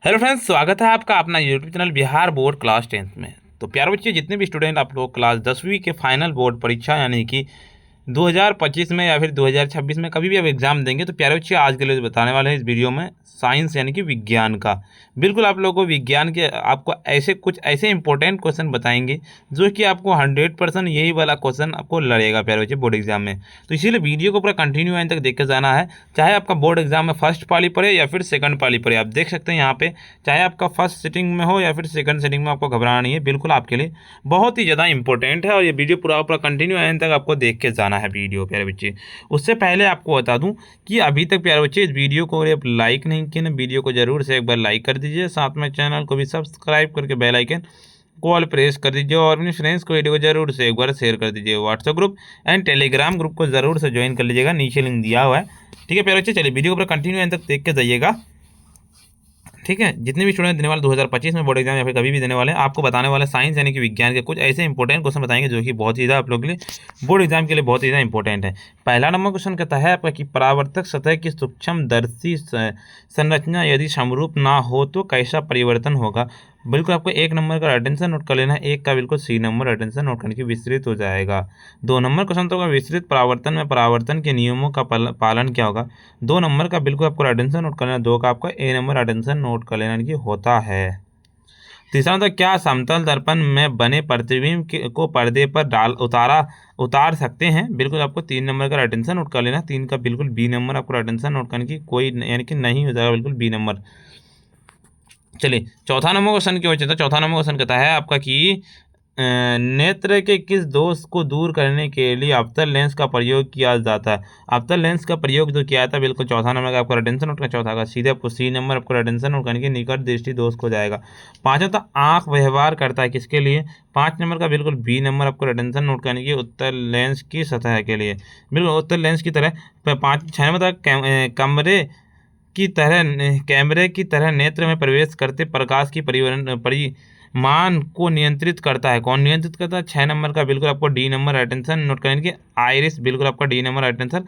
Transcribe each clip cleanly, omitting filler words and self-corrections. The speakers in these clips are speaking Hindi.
हेलो फ्रेंड्स, स्वागत है आपका अपना YouTube channel Bihar board class 10th में। तो प्यारे बच्चे, जितने भी स्टूडेंट आप लोग क्लास 10वीं के फाइनल बोर्ड परीक्षा यानी कि 2025 में या फिर 2026 में कभी भी आप एग्जाम देंगे, तो प्यारे बच्चे आज के लिए बताने वाले हैं इस वीडियो में साइंस यानी कि विज्ञान का। बिल्कुल आप लोगों को विज्ञान के आपको ऐसे इंपॉर्टेंट क्वेश्चन बताएंगे जो कि आपको 100% यही वाला क्वेश्चन आपको लड़ेगा प्यारे बच्चे बोर्ड एग्जाम में। तो इसीलिए वीडियो को पूरा कंटिन्यू एंड तक देख के जाना है, चाहे आपका बोर्ड एग्जाम में फर्स्ट पाली पड़े या फिर सेकंड पाली पड़े। आप देख सकते हैं यहाँ पे, चाहे आपका फर्स्ट सिटिंग में हो या फिर सेकंड सिटिंग में, आपको घबराना नहीं है। बिल्कुल आपके लिए बहुत ही ज़्यादा इंपॉर्टेंट है और ये वीडियो पूरा पूरा कंटिन्यू एंड तक आपको देख के जाना है वीडियो प्यारे बच्चे। उससे पहले आपको बता दूं कि अभी तक प्यारे बच्चे इस वीडियो को आप लाइक नहीं किए ना, वीडियो को जरूर से एक बार लाइक कर दीजिए, साथ में चैनल को भी सब्सक्राइब करके बेल आइकन को ऑल प्रेस कर दीजिए और अपने फ्रेंड्स को वीडियो को जरूर से एक बार शेयर कर दीजिए। WhatsApp group and Telegram group को जरूर से ज्वाइन कर लीजिएगा, नीचे लिंक दिया हुआ है। ठीक है प्यारे बच्चे, चलिए वीडियो को कंटिन्यू एंड तक देख के जाइएगा। ठीक है, जितने भी स्टूडेंट देने वाले 2025 में बोर्ड एग्जाम या फिर कभी भी देने वाले हैं, आपको बताने वाले साइंस यानी कि विज्ञान के कुछ ऐसे इंपॉर्टेंट क्वेश्चन बताएंगे जो कि बहुत ही ज़्यादा आप लोगों के लिए बोर्ड एग्जाम के लिए बहुत ही ज़्यादा इंपॉर्टेंट है। पहला नंबर क्वेश्चन कहता है आपका कि परावर्तक सतह की सूक्ष्मदर्शी संरचना यदि समरूप ना हो तो कैसा परिवर्तन होगा। बिल्कुल आपको एक नंबर का अटेंशन नोट कर लेना है, एक का बिल्कुल सी नंबर अटेंशन नोट करने की विस्तृत हो जाएगा। 2 नंबर क्वेश्चन तो विस्तृत परावर्तन में परावर्तन के नियमों का पालन क्या होगा। 2 नंबर का बिल्कुल आपको अटेंशन नोट कर लेना, 2 का आपका ए नंबर अटेंशन नोट कर लेना कि होता है। तीसरा मतलब क्या समतल दर्पण में बने प्रतिबिंब को पर्दे पर उतार सकते हैं। बिल्कुल आपको 3 नंबर का अटेंशन नोट कर लेना, 3 का बिल्कुल बी नंबर आपको अटेंशन नोट करने की कोई यानी कि नहीं हो जाएगा, बिल्कुल बी नंबर। चलिए चौथा नंबर क्वेश्चन की ओर चलता है। चौथा नंबर क्वेश्चन कहता है आपका कि नेत्र के किस दोष को दूर करने के लिए अवतल लेंस का प्रयोग किया जाता है। अवतल लेंस का प्रयोग जो किया जाता है, बिल्कुल चौथा नंबर का आपको अटेंशन नोट करना, चौथा का सीधे आपको सी नंबर आपको अटेंशन नोट करने के निकट दृष्टि दोष हो जाएगा। पांचवा था आंख व्यवहार करता है किसके लिए। 5 नंबर का बिल्कुल बी नंबर आपको अटेंशन नोट करने की उत्तल लेंस की सतह के लिए, बिल्कुल उत्तल लेंस की तरह। 6 नंबर था कैमरे की तरह नेत्र में प्रवेश करते प्रकाश की परिमाण को नियंत्रित करता है। कौन नियंत्रित करता है। 6 नंबर का बिल्कुल आपको डी नंबर अटेंशन नोट करने की आइरिस, बिल्कुल आपका डी नंबर अटेंशन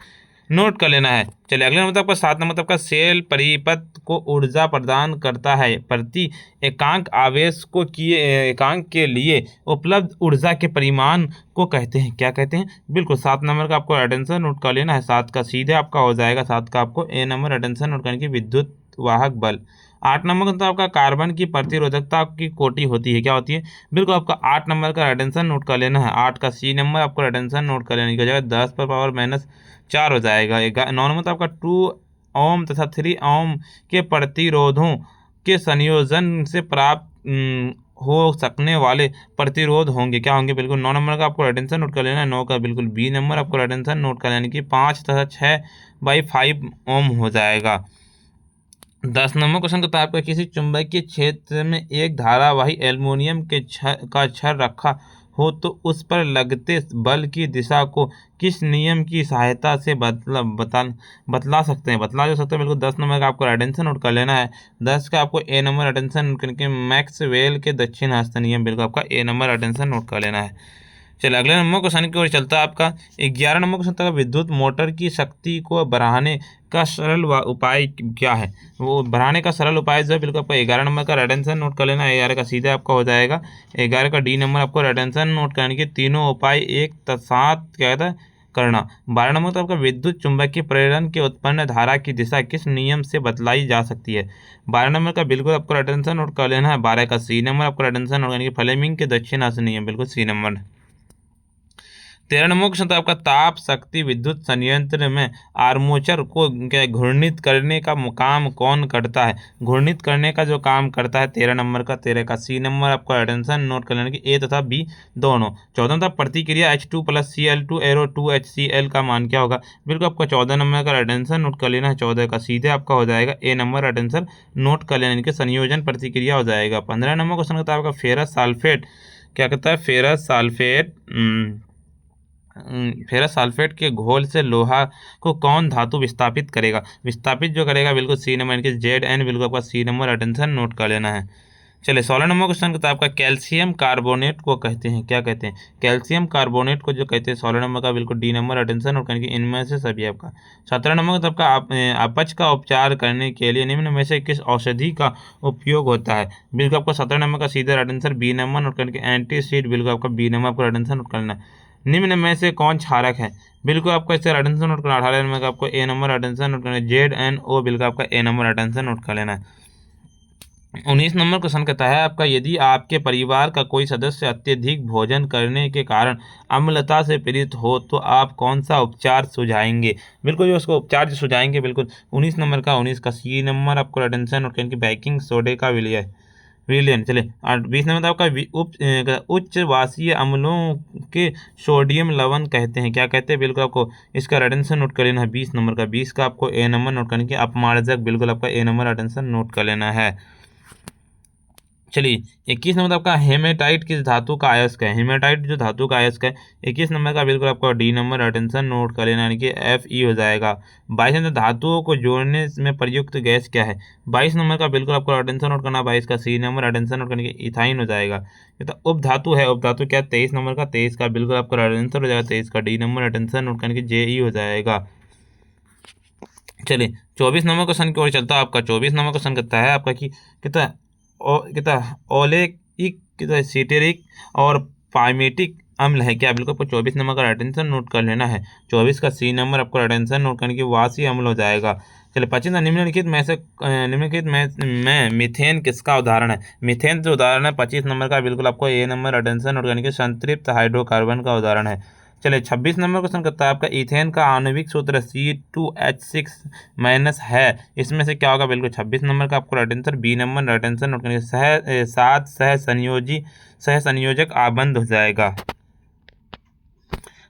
नोट कर लेना है। चलिए अगले नंबर आपका 7 नंबर आपका सेल परिपथ को ऊर्जा प्रदान करता है। प्रति एकांक आवेश को किए एकांक के लिए उपलब्ध ऊर्जा के परिमाण को कहते हैं, क्या कहते हैं। बिल्कुल 7 नंबर का आपको अटेंशन नोट कर लेना है, 7 का सीधे आपका हो जाएगा, 7 का आपको ए नंबर अटेंशन नोट करने की विद्युत वाहक बल। 8 नंबर का तो आपका कार्बन की प्रतिरोधकता की कोटि होती है, क्या होती है। बिल्कुल आपका 8 नंबर का अटेंशन नोट कर लेना है, 8 का सी नंबर आपको अटेंशन नोट कर लेने की वजह 10⁻⁴ हो जाएगा। 9 नंबर तो आपका 2 ओम तथा 3 ओम के प्रतिरोधों के संयोजन से प्राप्त हो सकने वाले प्रतिरोध होंगे, क्या होंगे। बिल्कुल 9 नंबर का आपको अटेंशन नोट कर लेना है, 9 का बिल्कुल बी नंबर आपको अटेंशन नोट कर लेने की 5 तथा 6/5 ओम हो जाएगा। 10 नंबर क्वेश्चन कहता है आपका किसी चुंबकीय क्षेत्र में एक धारावाही एल्युमिनियम के छड़ रखा हो तो उस पर लगते बल की दिशा को किस नियम की सहायता से बतला सकते हैं। बतला जो सकते हैं, बिल्कुल 10 नंबर का आपको अटेंशन नोट कर लेना है, 10 का आपको ए नंबर अटेंशन नोट करके मैक्सवेल के दक्षिण हस्त नियम, बिल्कुल आपका ए नंबर अटेंशन नोट कर लेना है। चलिए अगले नंबर क्वेश्चन की ओर चलता है आपका 11 नंबर क्वेश्चन तक। विद्युत मोटर की शक्ति को बढ़ाने का सरल उपाय क्या है। वो बढ़ाने का सरल उपाय जो है, बिल्कुल आपको 11 नंबर का अटेंशन नोट कर लेना है, 11 का सीधे आपका हो जाएगा, 11 का डी नंबर आपको अटेंशन नोट करने के तीनों उपाय एक साथ क्या कहता है करना। 12 नंबर तो आपका विद्युत चुंबकीय प्रेरण के उत्पन्न धारा की दिशा किस नियम से बतलाई जा सकती है। 12 नंबर का बिल्कुल आपको अटेंशन नोट कर लेना है, 12 का सी नंबर आपको अटेंशन नोट करने की फ्लेमिंग के दक्षिण हस्त नियम, बिल्कुल सी नंबर। 13 नंबर क्वेश्चन था आपका ताप शक्ति विद्युत संयंत्र में आर्मोचर को क्या घूर्णित करने का काम कौन करता है। घूर्णित करने का जो काम करता है 13 नंबर का, 13 का सी नंबर आपको अटेंशन नोट कर लेने की ए तथा बी दोनों। 14 था प्रतिक्रिया H2+Cl2 एरो 2HCl का मान क्या होगा। बिल्कुल आपको 14 नंबर का अटेंशन नोट कर लेना है, 14 का सीधे आपका हो जाएगा ए नंबर अटेंशन नोट कर लेने के संयोजन प्रतिक्रिया हो जाएगा। 15 नंबर क्वेश्चन था आपका फेरस सल्फेट क्या कहता है। फेरस सल्फेट के घोल से लोहा को कौन धातु विस्थापित करेगा। विस्थापित जो करेगा बिल्कुल सी नंबर के ZN, बिल्कुल आपका सी नंबर अटेंशन नोट कर लेना है। चलिए 16 नंबर क्वेश्चन का आपका कैल्शियम कार्बोनेट को कहते हैं, क्या कहते हैं? कैल्शियम कार्बोनेट को जो कहते हैं 16 नंबर का बिल्कुल डी नंबर अटेंशन और करेंगे इनमें से सभी आपका। 17 नंबर का आपका अपच का उपचार करने के लिए निम्न में से किस औषधि का उपयोग होता है? बिल्कुल आपका 17 नंबर का सीधा अटेंशन बी नंबर नोट करके एंटीसीड बिल्कुल आपका बी नंबर आपको अटेंशन नोट करना है। निम्न में से कौन क्षारक है? बिल्कुल आपको इससे अटेंशन नोट करना। 18 नंबर का आपको ए नंबर अटेंशन नोट करना है ZNO बिल्कुल आपका ए नंबर अटेंशन नोट कर लेना है। 19 नंबर क्वेश्चन कहता है आपका यदि आपके परिवार का कोई सदस्य अत्यधिक भोजन करने के कारण अम्लता से पीड़ित हो तो आप कौन सा उपचार सुझाएंगे? बिल्कुल जो उसको उपचार जो सुझाएंगे बिल्कुल 19 नंबर का 19 का सी नंबर आपको अटेंशन और कि बेकिंग सोडे का विलियन। चलिए 20 नंबर आपका उच्च वाषीय अम्लों के सोडियम लवण कहते हैं, क्या कहते हैं? बिल्कुल आपको इसका अटेंशन नोट कर लेना है। 20 नंबर का 20 का आपको ए नंबर नोट करने के अपमार्जक बिल्कुल आपका ए नंबर अटेंशन नोट कर लेना है। चलिए 21 नंबर आपका हेमेटाइट किस धातु का अयस्क है? हेमेटाइट जो धातु का अयस्क है 21 नंबर का बिल्कुल आपका डी नंबर अटेंशन नोट कर लेना, यानी कि Fe हो जाएगा। 22 नंबर धातुओं को जोड़ने में प्रयुक्त गैस क्या है? 22 नंबर का बिल्कुल आपको अटेंशन नोट करना, 22 का सी नंबर अटेंशन नोट करने के इथाइन हो जाएगा। ये तो उपधातु है, उपधातु क्या? 23 नंबर का 23 का बिल्कुल आपको अटेंशन हो जाएगा, 23 का डी नंबर अटेंशन नोट करने के Je हो जाएगा। चलिए 24 नंबर क्वेश्चन की ओर चलता है आपका। 24 नंबर क्वेश्चन कहता है आपका कि कितना ओलेइक कितना सीटेरिक और पाइमेटिक अम्ल है, क्या? बिल्कुल आपको 24 नंबर का अटेंशन नोट कर लेना है। 24 का सी नंबर आपको अटेंशन नोट करने की वासी अम्ल हो जाएगा। चलिए 25 निम्नलिखित में से निम्नलिखित में मीथेन किसका उदाहरण है? मीथेन जो उदाहरण है 25 नंबर का बिल्कुल आपको ए नंबर अटेंशन नोट करने के संतृप्त हाइड्रोकार्बन का उदाहरण है। चलिए 26 नंबर क्वेश्चन करता है आपका ईथेन का आणविक सूत्र C2H6- है, इसमें से क्या होगा? बिल्कुल 26 नंबर का आपको attention B number attention note करके सात सह संयोजक आबंध हो जाएगा।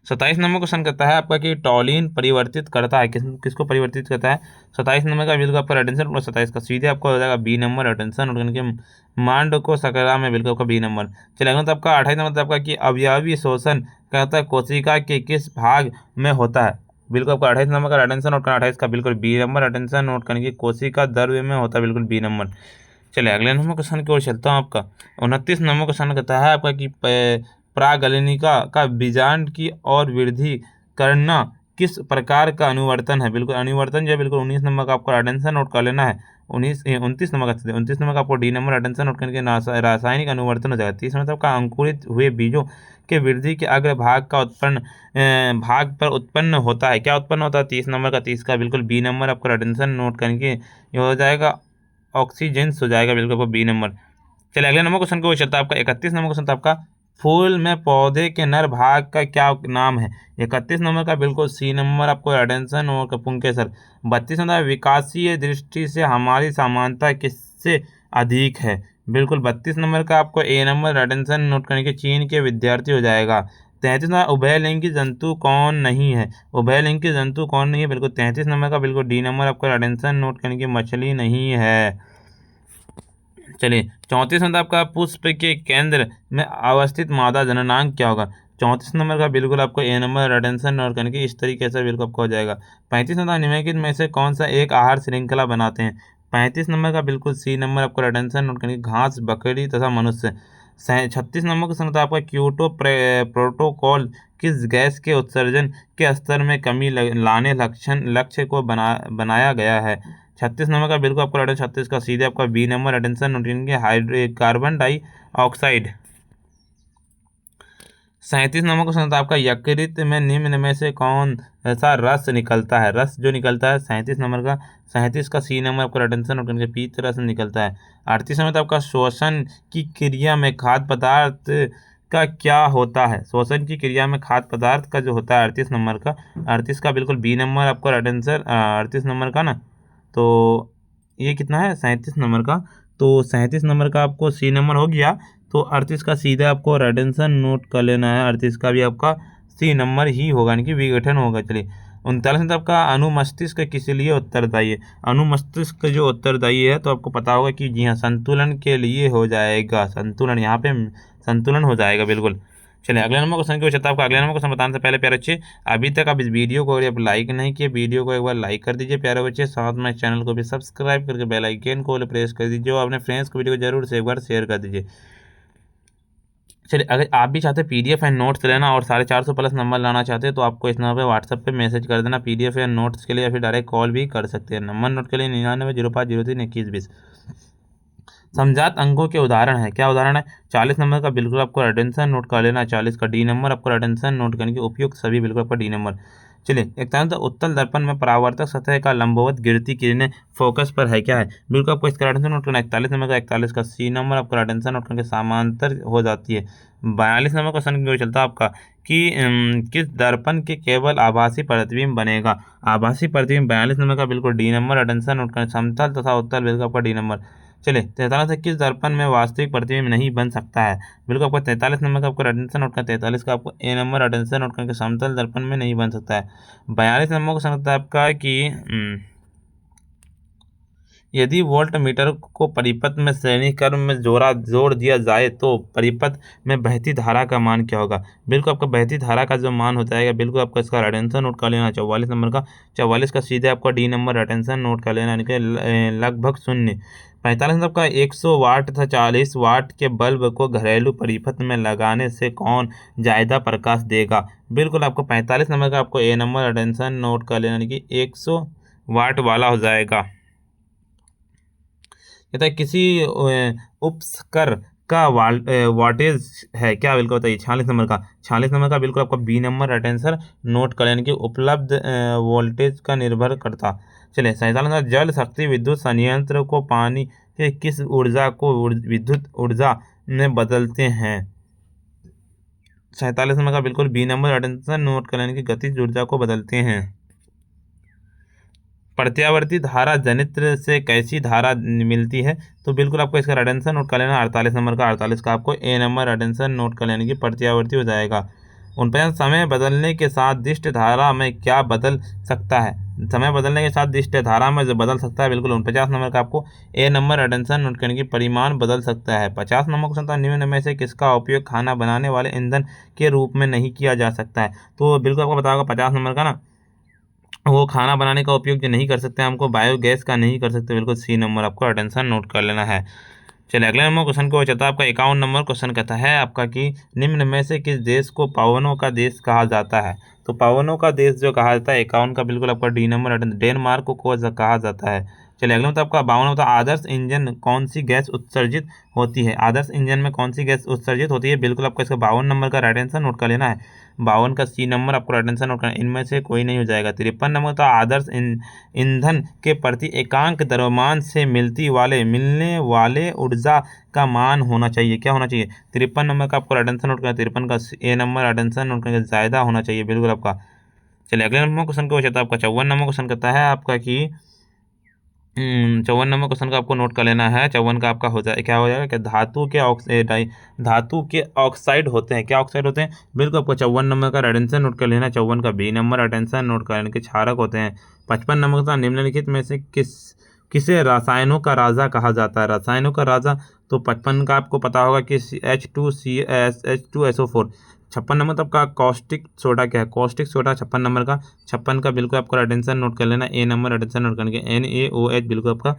27 नंबर क्वेश्चन कहता है आपका कि टॉलिन परिवर्तित करता है, किसको परिवर्तित करता है? 27 नंबर का बिल्कुल आपका अटेंशन प्लस 27 का सीधे आपको हो जाएगा बी नंबर अटेंशन और के मांड को सकरा में बिल्कुल आपका बी नंबर। चलेगा तो आपका 28 नंबर आपका कि अवयवी शोषण कहता है कोशिका के किस भाग में होता है? बिल्कुल आपका 28 नंबर का अटेंशन नोट करना, 28 का बिल्कुल बी नंबर अटेंशन नोट करने की कोशिका द्रव्य में होता है बिल्कुल बी नंबर। चलिए अगले नंबर क्वेश्चन की ओर चलता हूँ आपका। 29 नंबर क्वेश्चन कहता है आपका कि परागलिनिका का बीजांड की और वृद्धि करना किस प्रकार का अनुवर्तन है? बिल्कुल अनुवर्तन जो है बिल्कुल 19 नंबर का आपको अटेंशन नोट कर लेना है। 29 नंबर का 29 नंबर का आपको डी नंबर अटेंशन नोट करके रासायनिक अनुवर्तन हो जाएगा। 30 नंबर का अंकुरित हुए बीजों के वृद्धि के अग्र भाग का भाग पर उत्पन्न होता है, क्या उत्पन्न होता है? 30 नंबर का 30 का बिल्कुल बी नंबर आपको अटेंशन नोट करके ये हो जाएगा ऑक्सीजेंस हो जाएगा बिल्कुल आपको बी नंबर। चलिए अगले नंबर क्वेश्चन को चलता है आपका 31 नंबर क्वेश्चन था आपका फूल में पौधे के नर भाग का क्या नाम है? 31 नंबर का बिल्कुल सी नंबर आपको अटेंशन और पुंकेसर। 32 नंबर विकासीय दृष्टि से हमारी समानता किससे अधिक है? बिल्कुल 32 नंबर का आपको ए नंबर अटेंशन नोट करने के चीन के विद्यार्थी हो जाएगा। 33 नंबर उभयलिंगी जंतु कौन नहीं है? उभयलिंगी जंतु कौन नहीं है? बिल्कुल 33 नंबर का बिल्कुल डी नंबर आपको अटेंशन नोट करने की मछली नहीं है। चलिए 34 नंबर आपका पुष्प के केंद्र में अवस्थित मादा जननांग क्या होगा? 34 नंबर का बिल्कुल आपको ए नंबर अटेंशन नोट करने की इस तरीके से बिल्कुल आपको हो जाएगा। 35 नंबर निम्नलिखित में से कौन सा एक आहार श्रृंखला बनाते हैं? 35 नंबर का बिल्कुल सी नंबर आपको अटेंशन नोट करने की घास, बकरी तथा मनुष्य। 36 नंबर का संगत आपका क्योटो प्रोटोकॉल किस गैस के उत्सर्जन के स्तर में कमी लाने लक्ष्य को बनाया गया है? 36 नंबर का बिल्कुल आपको 36 का सीधे आपका बी नंबर अटेंशन नोट के कार्बन डाइऑक्साइड। 37 नंबर क्वेश्चन आपका यकृत में निम्न में से कौन सा रस निकलता है? रस जो निकलता है 37 नंबर का 37 का सी नंबर आपको अटेंशन नोट करके पीत रस निकलता है। 38 नंबर आपका शोषण की क्रिया में खाद्य पदार्थ का क्या होता है? शोषण की क्रिया में खाद्य पदार्थ का जो होता है 38 नंबर का 38 का बिल्कुल बी नंबर आपको अटेंशन 38 नंबर का ना, तो ये कितना है 37 नंबर का, तो 37 नंबर का आपको सी नंबर हो गया, तो 38 का सीधा आपको रेडेंसन नोट कर लेना है। 38 का भी आपका सी नंबर ही होगा, यानी कि विघटन होगा। चलिए 39 नंबर आपका अनुमस्तिष्क किस लिए उत्तरदायी है? अनुमस्तिष्क जो उत्तरदायी है तो आपको पता होगा कि जी हाँ संतुलन के लिए हो जाएगा, संतुलन यहाँ पे संतुलन हो जाएगा बिल्कुल। चलिए अगले नंबर क्वेश्चन की उच्चता आपका। अगले नंबर क्वेश्चन बताने से पहले प्यारे बच्चे, अभी तक आप इस वीडियो को अगर लाइक नहीं किए, वीडियो को एक बार लाइक कर दीजिए प्यारे बच्चे, साथ में चैनल को भी सब्सक्राइब करके बेल आइकन को प्रेस कर दीजिए और अपने फ्रेंड्स को वीडियो को जरूर से एक बार शेयर कर दीजिए। चलिए अगर आप भी चाहते हैं पीडीएफ एंड नोट्स लेना और 450 प्लस नंबर लाना चाहते हैं तो आपको इस नंबर पे व्हाट्सएप पे मैसेज कर देना पीडीएफ एंड नोट्स के लिए, या फिर डायरेक्ट कॉल भी कर सकते हैं। नंबर नोट के लिए 9905032120। समझात अंकों के उदाहरण है, क्या उदाहरण है? 40 नंबर का बिल्कुल आपको अटेंशन नोट कर लेना, 40 का डी नंबर आपको अटेंशन नोट करने के उपयुक्त सभी बिल्कुल आपका डी नंबर। चलिए 41 उत्तल दर्पण में परावर्तक सतह का लंबवत गिरती किरणें फोकस पर है, क्या है? बिल्कुल आपको इसका अटेंशन नोट करना। 41 नंबर का 41 का सी नंबर आपका अटेंशन नोट करके समांतर हो जाती है। 42 नंबर क्वेश्चन चलता है आपका कि किस दर्पण के केवल आभासी प्रतिबिंब बनेगा? आभासी प्रतिबिंब 42 नंबर का बिल्कुल डी नंबर अटेंशन नोट करना, समतल तथा उत्तल बिल्कुल आपका डी नंबर। चलिए 43 से किस दर्पण में वास्तविक प्रतिबिंब नहीं बन सकता है? बिल्कुल आपको 43 नंबर का आपको अटेंशन नोट करना, 43 का आपको ए नंबर अटेंशन नोट करके समतल दर्पण में नहीं बन सकता है। 42 नंबर को सकता है आपका कि यदि वोल्ट मीटर को परिपथ में श्रेणी क्रम में जोड़ दिया जाए तो परिपथ में बहती धारा का मान क्या होगा? बिल्कुल आपका बहती धारा का जो मान हो जाएगा, बिल्कुल आपका इसका अटेंशन नोट कर लेना 44 नंबर का। 44 का सीधे आपका डी नंबर अटेंशन नोट कर लेना, यानी कि लगभग शून्य। 45 नंबर का 100 वाट तथा 40 वाट के बल्ब को घरेलू परिपथ में लगाने से कौन ज्यादा प्रकाश देगा? बिल्कुल आपको 45 नंबर का आपको ए नंबर अटेंशन नोट कर लेना, यानी कि 100 वाट वाला हो जाएगा। कहता है किसी उपस्कर का वाटेज है, क्या? बिल्कुल बताइए। 46 नंबर का 46 नंबर का बिल्कुल आपका बी नंबर अटेंशन नोट कर, यानी कि उपलब्ध वोल्टेज का निर्भर करता। चलिए 47 नंबर जल शक्ति विद्युत संयंत्र को पानी के किस ऊर्जा को विद्युत ऊर्जा में बदलते हैं? 47 नंबर का बिल्कुल बी नंबर अटेंशन नोट कर, यानी कि गतिज ऊर्जा को बदलते हैं। प्रत्यावर्ती धारा जनित्र से कैसी धारा मिलती है? तो बिल्कुल आपको इसका अटेंशन नोट कर लेना 48 नंबर का। 48 का आपको ए नंबर अटेंशन नोट कर लेने की प्रत्यावर्ती हो जाएगा। 49 समय बदलने के साथ दिष्ट धारा में क्या बदल सकता है? समय बदलने के साथ दिष्ट धारा में जो बदल सकता है, बिल्कुल 49 नंबर का आपको ए नंबर अटेंशन नोट करने की परिमाण बदल सकता है। 50 नंबर क्वेश्चन था निम्न में से किसका उपयोग खाना बनाने वाले ईंधन के रूप में नहीं किया जा सकता है? तो बिल्कुल आपको बताओगा 50 नंबर का ना, वो खाना बनाने का उपयोग जो नहीं कर सकते, हमको बायोगैस का नहीं कर सकते, बिल्कुल सी नंबर आपको अटेंशन नोट कर लेना है। चलिए अगले नंबर क्वेश्चन को चलता है आपका 51 नंबर क्वेश्चन कहता है आपका कि निम्न में से किस देश को पावनों का देश कहा जाता है? तो पावनों का देश जो कहा जाता है 51 का बिल्कुल आपका डी नंबर डेनमार्क को कहा जाता है। चलिए अगले मतलब आपका 52 होता है आदर्श इंजन कौन सी गैस उत्सर्जित होती है? आदर्श इंजन में कौन सी गैस उत्सर्जित होती है? बिल्कुल आपको इसका 52 नंबर का राइट आंसर नोट कर लेना है। 52 का सी नंबर आपको राइट आंसर नोट करना, इनमें से कोई नहीं हो जाएगा। 53 नंबर था आदर्श ईंधन के प्रति एकांक द्रव्यमान से मिलने वाले ऊर्जा का मान होना चाहिए, क्या होना चाहिए? 53 नंबर का आपको राइट आंसर नोट करना, 53 का ए नंबर राइट आंसर नोट करके ज्यादा होना चाहिए बिल्कुल आपका। चलिए अगले नंबर क्वेश्चन को चाहता है आपका 54 नंबर क्वेश्चन कहता है आपका कि 54 नंबर क्वेश्चन का आपको नोट कर लेना है। 54 का आपका हो जाए क्या हो जाएगा कि धातु के ऑक्साइड होते हैं, क्या ऑक्साइड होते हैं? बिल्कुल आपको 54 नंबर का अटेंशन नोट कर लेना। 54 का बी नंबर अटेंशन नोट कर लेना कि क्षारक होते हैं। 55 नंबर का निम्नलिखित में से किसे रसायनों का राजा कहा जाता है? रसायनों का राजा तो 55 का आपको पता होगा कि H2SO4। 56 नंबर तब का कॉस्टिक सोडा क्या है? कॉस्टिक सोडा 56 नंबर का। 56 का बिल्कुल आपको अटेंशन नोट कर लेना, ए नंबर अटेंशन नोट करके NaOH बिल्कुल आपका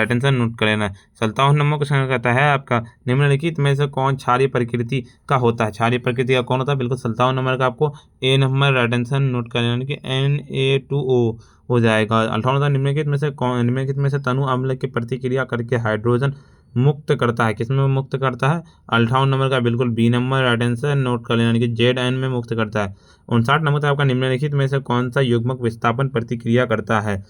अटेंशन नोट कर लेना। 57 नंबर क्वेश्चन कहता है आपका निम्नलिखित में से कौन क्षारीय प्रकृति का होता है? क्षारीय प्रकृति का कौन होता है? बिल्कुल 57 नंबर का आपको ए नंबर अटेंशन नोट कर लेना कि Na2O हो जाएगा। 58 निम्नलिखित में से तनु अम्ल की प्रतिक्रिया करके हाइड्रोजन मुक्त करता है, किसमें मुक्त करता है? 58 नंबर का बिल्कुल बी नंबर अटेंशन नोट कर लेना, यानी कि ZN में मुक्त करता है। 59 नंबर आपका निम्नलिखित में से कौन सा युग्मक विस्थापन प्रतिक्रिया करता है?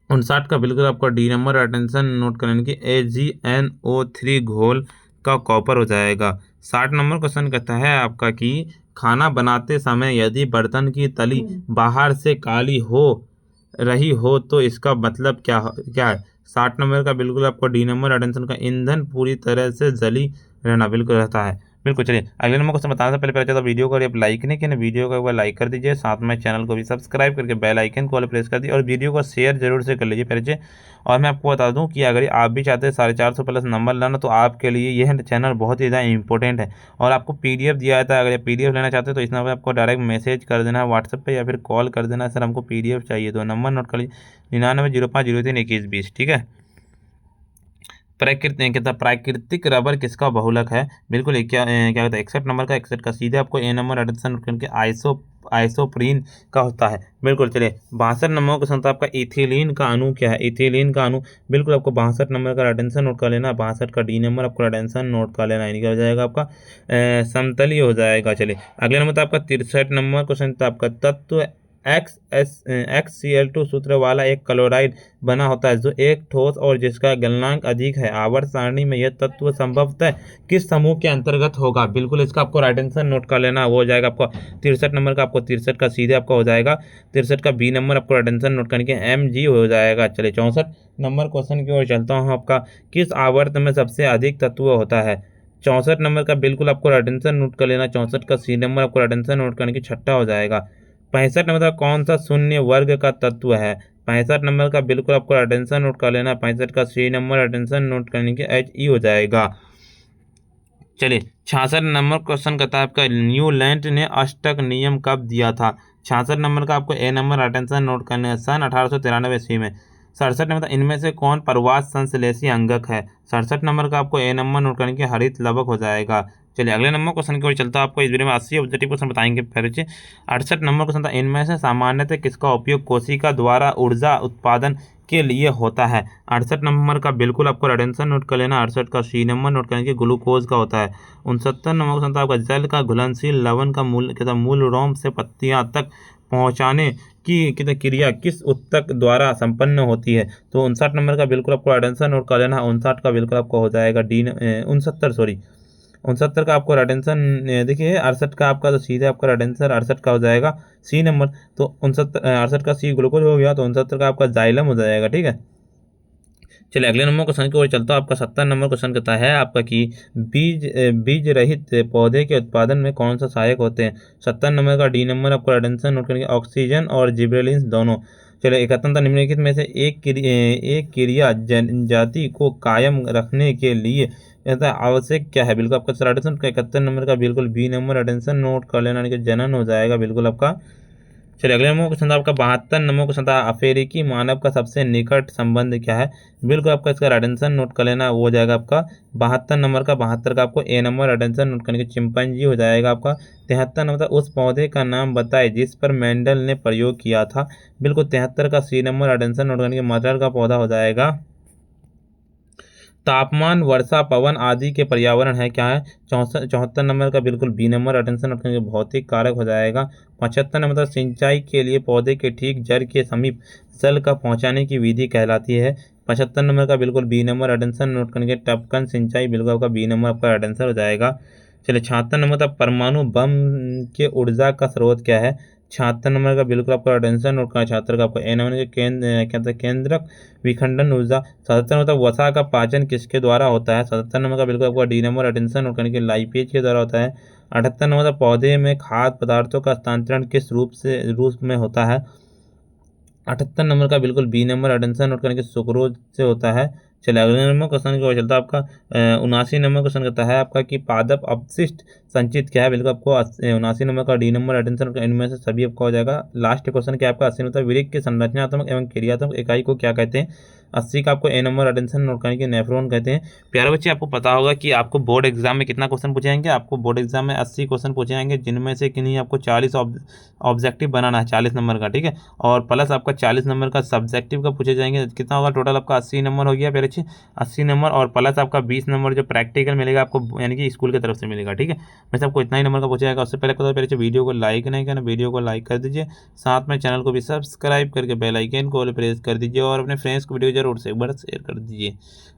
59 का बिल्कुल आपका डी नंबर अटेंशन नोट कर लेना कि AgNO3 घोल का कॉपर हो जाएगा। 60 नंबर क्वेश्चन कहता है आपका कि खाना बनाते समय यदि बर्तन की तली बाहर से काली हो रही हो तो इसका मतलब क्या है? 60 नंबर का बिल्कुल आपको डी नंबर अटेंशन का ईंधन पूरी तरह से जली रहना बिल्कुल रहता है। बिल्कुल। चलिए अगले नंबर क्वेश्चन बताने से पहले पहले तो वीडियो को आप लाइक नहीं किया ना, वीडियो को एक बार लाइक कर दीजिए, साथ में चैनल को भी सब्सक्राइब करके बेल आइकन को प्रेस कर दीजिए और वीडियो को शेयर जरूर से कर लीजिए पहले। और मैं आपको बता दूं कि अगर आप भी चाहते हैं 450 प्लस नंबर लाना तो आपके लिए यह चैनल बहुत ही ज़्यादा इंपॉर्टेंट है। और आपको पीडीएफ दिया जाता है, अगर पीडीएफ लेना चाहते हैं तो इस नंबर पर आपको डायरेक्ट मैसेज कर देना है व्हाट्सएप पे या फिर कॉल कर देना है, सर हमको पीडीएफ चाहिए। तो नंबर नोट कर लीजिए 9905032120, ठीक है। प्राकृतिक रबर किसका बहुलक है? बिल्कुल क्या कहता है 61 नंबर का, 61 का सीधे आपको ए नंबर एडिशन करके आइसोप्रीन का होता है। बिल्कुल। चलिए 62 नंबर का संता आपका इथिलीन का अणु क्या है? इथिलीन का अणु बिल्कुल आपको 62 नंबर का रेडेंशन नोट कर लेना, 62 का डी नंबर आपको रेडेंशन नोट कर लेना, इनका हो जाएगा आपका समतलीय हो जाएगा। चलिए अगले नंबर तो आपका 63 नंबर क्वेश्चन था आपका तत्व XCl2 सूत्र वाला एक क्लोराइड बना होता है जो एक ठोस और जिसका गलनांक अधिक है। आवर्त सारणी में यह तत्व संभवतः किस समूह के अंतर्गत होगा? बिल्कुल इसका आपको राइट आंसर नोट कर लेना, वो हो जाएगा आपको 63 नंबर का, आपको 63 का सीधे आपका हो जाएगा 63 का बी नंबर, आपको राइट आंसर नोट करने के MG हो जाएगा। चलिए 64 नंबर क्वेश्चन की ओर चलता हूँ। आपका किस आवर्त में सबसे अधिक तत्व होता है? 64 नंबर का बिल्कुल आपको राइट आंसर नोट कर लेना, 64 का सी नंबर आपको राइट आंसर नोट करने की छठा हो जाएगा। 65 नंबर का कौन सा शून्य वर्ग का तत्व है? 65 नंबर का बिल्कुल आपको अटेंशन नोट कर लेना, 65 का सी नंबर अटेंशन नोट करने के HE हो जाएगा। चलिए 66 नंबर क्वेश्चन कहता है आपका न्यूलैंड ने अष्टक नियम कब दिया था? 66 नंबर का आपको ए नंबर अटेंशन नोट करने है सन 1893 ईस्वी में। 67 नंबर इनमें से कौन प्रवास संश्लेषी अंगक है? 67 नंबर का आपको ए नंबर नोट करने के हरित लवक हो जाएगा। चलिए अगले नंबर क्वेश्चन की ओर चलता है। आपको इस वीडियो में 80 ऑब्जेक्टिव क्वेश्चन बताएंगे। फिर 68 नंबर क्वेश्चन था इनमें से सामान्यतः किसका उपयोग कोशिका द्वारा ऊर्जा उत्पादन के लिए होता है? 68 नंबर का बिल्कुल आपको रेडेंशन नोट कर लेना, 68 का सी नंबर नोट करने के ग्लूकोज का होता है। 69 नंबर क्वेश्चन था आपका जल का घुलनशील लवण का मूल रोम से पत्तियां तक पहुंचाने की क्रिया किस उत्तक द्वारा संपन्न होती है? तो 59 नंबर का बिल्कुल आपको आंसर नोट कर लेना, 59 का बिल्कुल आपको हो जाएगा 69 का आपको रेडेंशन देखिए 68 का आपका तो सीधे आपका रेडेंशन 68 का हो जाएगा सी नंबर। तो 68 का सी ग्लूकोज हो गया, तो 69 का आपका जाइलम हो जाएगा, ठीक है। चलिए अगले नंबर क्वेश्चन की ओर चलता हूँ। आपका 70 नंबर क्वेश्चन कहता है आपका कि बीज रहित पौधे के उत्पादन में कौन सा सहायक होते हैं? 70 नंबर का डी नंबर आपको रेडेंशन नोट करेंगे ऑक्सीजन और जिबरेलिन्स दोनों। चलिए 71 निम्नलिखित में से एक क्रिया जनजाति को कायम रखने के लिए आवश्यक क्या है? बिल्कुल आपका 71 नंबर का बिल्कुल बी नंबर अटेंशन नोट कर लेना, जनन हो जाएगा बिल्कुल आपका। चलिए अगले नंबर क्वेश्चन था आपका 72 नंबर क्वेश्चन था अफ्रीकी मानव का सबसे निकट संबंध क्या है? बिल्कुल आपका इसका अटेंशन नोट कर लेना, वो हो जाएगा आपका 72 नंबर का, 72 का आपको ए नंबर अटेंशन नोट करने के चिंपैंजी हो जाएगा आपका। 73 नंबर था उस पौधे का नाम बताए जिस पर मेंडल ने प्रयोग किया था। बिल्कुल 73 का सी नंबर अटेंशन नोट करने के मटर का पौधा हो जाएगा। तापमान, वर्षा, पवन आदि के पर्यावरण है क्या है? 74 नंबर का बिल्कुल बी नंबर अटेंशन रखने के भौतिक कारक हो जाएगा। 75 नंबर सिंचाई के लिए पौधे के ठीक जड़ के समीप जल का पहुंचाने की विधि कहलाती है। 75 नंबर का बिल्कुल बी नंबर अटेंशन नोट करने के टपकन सिंचाई बिल्कुल आपका बी नंबर आपका अटेंशन हो जाएगा। चलिए 76 नंबर तक परमाणु बम के ऊर्जा का स्रोत क्या है? 76 नंबर का बिल्कुल आपका अटेंशन नोट करना, 76 का आपको ए नंबर के केंद्रक विखंडन ऊर्जा। 77 नंबर तक वसा का पाचन किसके द्वारा होता है? 77 नंबर का बिल्कुल आपका डी नंबर अटेंशन नोट करने के लाइपेज के द्वारा होता है। 78 नंबर तक पौधे में खाद्य पदार्थों का हस्तांतरण किस रूप में होता है? 78 नंबर का बिल्कुल बी नंबर अटेंशन नोट करने के सुक्रोज से होता है। चलिए अगले नंबर क्वेश्चन की ओर चलता है। आपका 79 नंबर क्वेश्चन कहता है आपका कि पादप अपशिष्ट संचित क्या है? बिल्कुल आपको 79 नंबर का डी नंबर अटेंशन इनमें से सभी आपका हो जाएगा। लास्ट क्वेश्चन क्या आपका 80 नंबर वृक्क की संरचनात्मक एवं क्रियात्मक इकाई को क्या कहते हैं? 80 का आपको ए नंबर अटेंशन नोट करने के नेफ्रॉन कहते हैं। प्यारे बच्चे आपको पता होगा कि आपको बोर्ड एग्जाम में कितना क्वेश्चन पूछे जाएंगे? आपको बोर्ड एग्जाम में 80 क्वेश्चन पूछे जाएंगे, जिनमें से किन्हीं आपको 40 ऑब्जेक्टिव बनाना है 40 नंबर का, ठीक है। और प्लस आपका 40 नंबर का सब्जेक्टिव का पूछे जाएंगे। कितना होगा टोटल आपका 80 नंबर हो गया प्यारे बच्चे, 80 नंबर और प्लस आपका 20 नंबर जो प्रैक्टिकल मिलेगा आपको, यानी कि स्कूल की तरफ से मिलेगा, ठीक है। वैसे आपको इतना ही नंबर का पूछा जाएगा। उससे पहले पता पहले वीडियो को लाइक नहीं करना, वीडियो को लाइक कर दीजिए, साथ में चैनल को भी सब्सक्राइब करके बेल आइकन को प्रेस कर दीजिए और अपने फ्रेंड्स को वीडियो जरूर से एक बार शेयर कर दीजिए।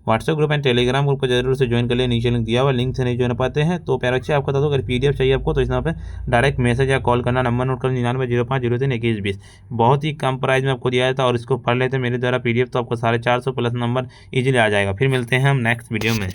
WhatsApp group and Telegram group को जरूर से ज्वाइन कर लिए, नीचे लिंक दिया हुआ, लिंक से नहीं ज्वाइन पाते हैं तो प्यारे बच्चे आपको बता दो अगर पीडीएफ चाहिए आपको तो इस नंबर पर डायरेक्ट मैसेज या कॉल करना, नंबर नोट कर 9905032120। बहुत ही कम प्राइस में आपको दिया जाता है और इसको पढ़ लेते हैं मेरे द्वारा पीडीएफ तो आपको 450 प्लस नंबर इजीली आ जाएगा। फिर मिलते हैं हम नेक्स्ट वीडियो में।